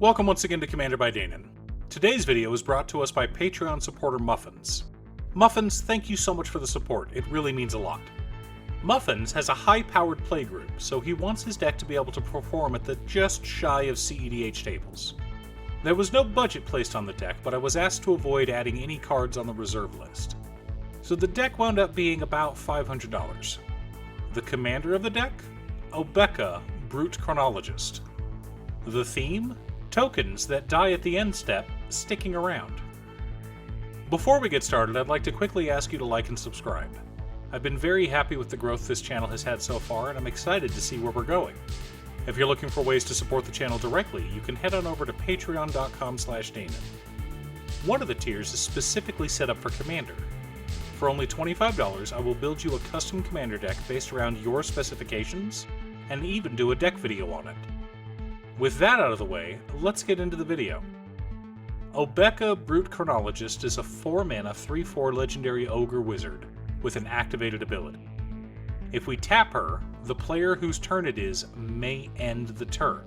Welcome once again to Commander by Danon. Today's video is brought to us by Patreon supporter Muffins. Muffins, thank you so much for the support, it really means a lot. Muffins has a high-powered playgroup, so he wants his deck to be able to perform at the just shy of CEDH tables. There was no budget placed on the deck, but I was asked to avoid adding any cards on the reserve list. So the deck wound up being about $500. The commander of the deck? Obeka, Brute Chronologist. The theme? Tokens that die at the end step, sticking around. Before we get started, I'd like to quickly ask you to like and subscribe. I've been very happy with the growth this channel has had so far, and I'm excited to see where we're going. If you're looking for ways to support the channel directly, you can head on over to patreon.com/Danon. One of the tiers is specifically set up for Commander. For only $25, I will build you a custom Commander deck based around your specifications, and even do a deck video on it. With that out of the way, let's get into the video. Obeka, Brute Chronologist is a 4-mana 3/4 legendary ogre wizard with an activated ability. If we tap her, the player whose turn it is may end the turn.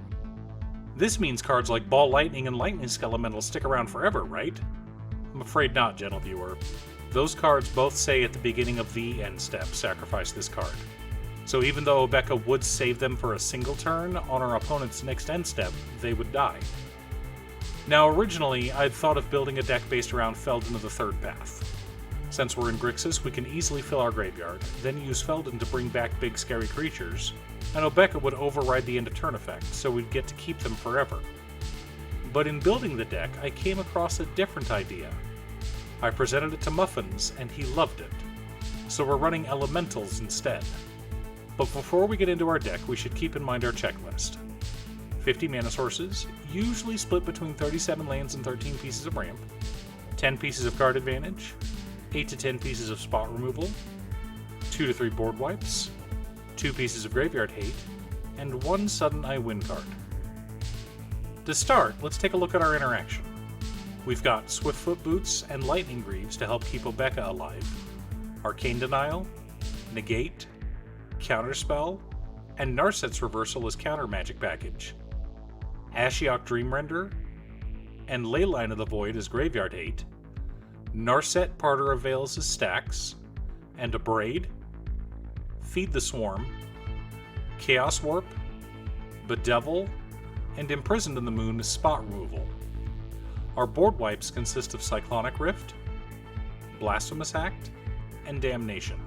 This means cards like Ball Lightning and Lightning Skelemental stick around forever, right? I'm afraid not, gentle viewer. Those cards both say at the beginning of the end step, sacrifice this card. So even though Obeka would save them for a single turn, on our opponent's next end step, they would die. Now originally, I'd thought of building a deck based around Feldon of the Third Path. Since we're in Grixis, we can easily fill our graveyard, then use Feldon to bring back big scary creatures, and Obeka would override the end of turn effect, so we'd get to keep them forever. But in building the deck, I came across a different idea. I presented it to Muffins, and he loved it. So we're running Elementals instead. But before we get into our deck, we should keep in mind our checklist. 50 mana sources, usually split between 37 lands and 13 pieces of ramp, 10 pieces of card advantage, 8 to 10 pieces of spot removal, 2 to 3 board wipes, 2 pieces of graveyard hate, and 1 sudden I win card. To start, let's take a look at our interaction. We've got Swiftfoot Boots and Lightning Greaves to help keep Obeka alive, Arcane Denial, Negate, Counterspell, and Narset's Reversal as counter magic package, Ashiok Dreamrender, and Leyline of the Void as graveyard hate, Narset Parter of Veils as stacks, and Abrade, Feed the Swarm, Chaos Warp, Bedevil, and Imprisoned in the Moon as spot removal. Our board wipes consist of Cyclonic Rift, Blasphemous Act, and Damnation.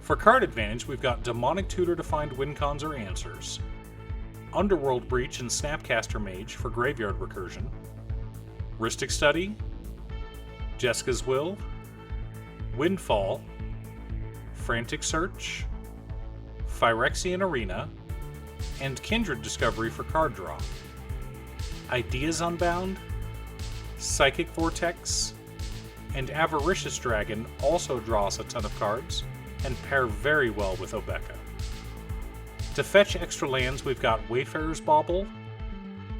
For card advantage, we've got Demonic Tutor to find win cons or answers, Underworld Breach and Snapcaster Mage for graveyard recursion, Rhystic Study, Jeska's Will, Windfall, Frantic Search, Phyrexian Arena, and Kindred Discovery for card draw. Ideas Unbound, Psychic Vortex, and Avaricious Dragon also draw us a ton of cards, and pair very well with Obeka. To fetch extra lands, we've got Wayfarer's Bauble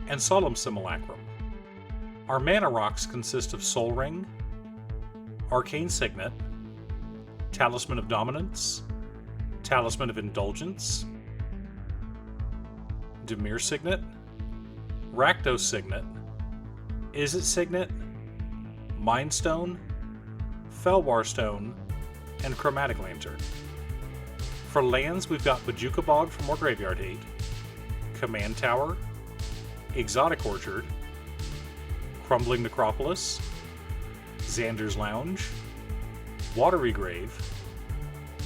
and Solemn Simulacrum. Our mana rocks consist of Soul Ring, Arcane Signet, Talisman of Dominance, Talisman of Indulgence, Dimir Signet, Rakdos Signet, Izzet Signet, Mind Stone, Felwar Stone, and Chromatic Lantern. For lands, we've got Bojuka Bog for more graveyard hate, Command Tower, Exotic Orchard, Crumbling Necropolis, Xander's Lounge, Watery Grave,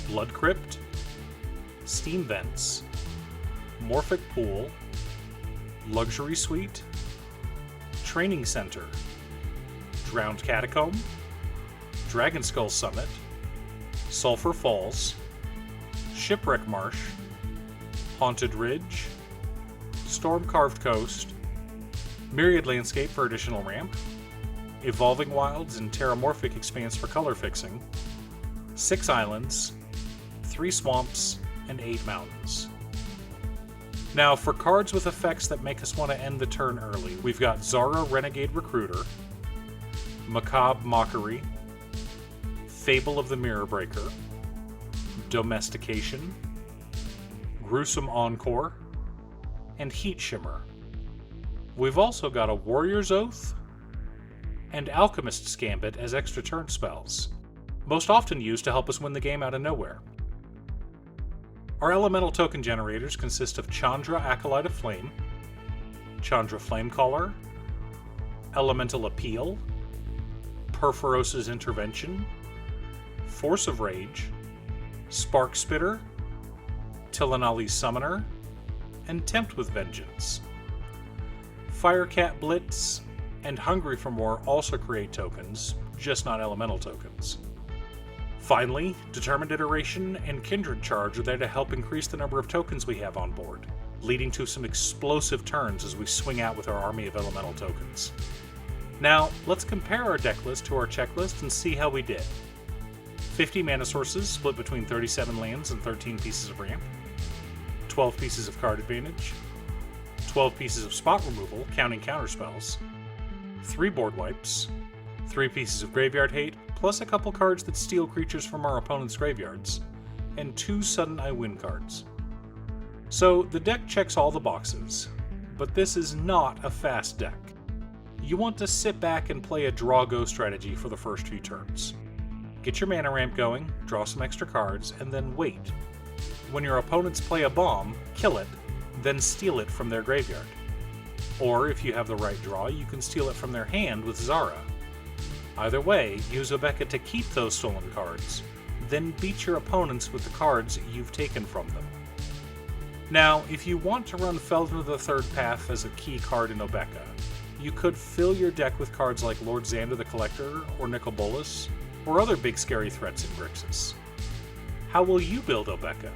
Blood Crypt, Steam Vents, Morphic Pool, Luxury Suite, Training Center, Drowned Catacomb, Dragon Skull Summit, Sulphur Falls, Shipwreck Marsh, Haunted Ridge, Storm Carved Coast, Myriad Landscape for additional ramp, Evolving Wilds and Terramorphic Expanse for color fixing, 6 islands, 3 swamps, and 8 mountains. Now, for cards with effects that make us want to end the turn early, we've got Zara Renegade Recruiter, Macabre Mockery, Fable of the Mirror Breaker, We've also got a Warrior's Oath and Alchemist's Gambit as extra turn spells, most often used to help us win the game out of nowhere. Our elemental token generators consist of Chandra, Acolyte of Flame, Chandra Flamecaller, Elemental Appeal, Perforos's Intervention, Force of Rage, Spark Spitter, Tilanali's Summoner, and Tempt with Vengeance. Firecat Blitz and Hungry for More also create tokens, just not elemental tokens. Finally, Determined Iteration and Kindred Charge are there to help increase the number of tokens we have on board, leading to some explosive turns as we swing out with our army of elemental tokens. Now, let's compare our deck list to our checklist and see how we did. 50 mana sources split between 37 lands and 13 pieces of ramp, 12 pieces of card advantage, 12 pieces of spot removal, counting counterspells, 3 board wipes, 3 pieces of graveyard hate, plus a couple cards that steal creatures from our opponent's graveyards, and 2 Sudden I Win cards. So the deck checks all the boxes, but this is not a fast deck. You want to sit back and play a draw-go strategy for the first few turns. Get your mana ramp going, draw some extra cards, and then wait. When your opponents play a bomb, kill it, then steal it from their graveyard. Or if you have the right draw, you can steal it from their hand with Zara. Either way, use Obeka to keep those stolen cards, then beat your opponents with the cards you've taken from them. Now, if you want to run Feldner the Third Path as a key card in Obeka, you could fill your deck with cards like Lord Xander the Collector or Nicol Bolas, or other big scary threats in Grixis. How will you build Obeka?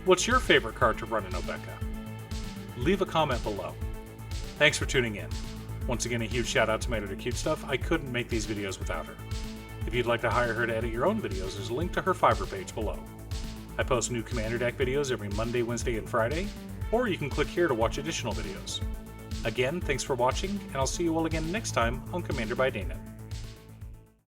What's your favorite card to run in Obeka? Leave a comment below. Thanks for tuning in. Once again, a huge shout out to my editor Cute Stuff. I couldn't make these videos without her. If you'd like to hire her to edit your own videos, there's a link to her Fiverr page below. I post new Commander Deck videos every Monday, Wednesday, and Friday, or you can click here to watch additional videos. Again, thanks for watching, and I'll see you all again next time on Commander by Dana.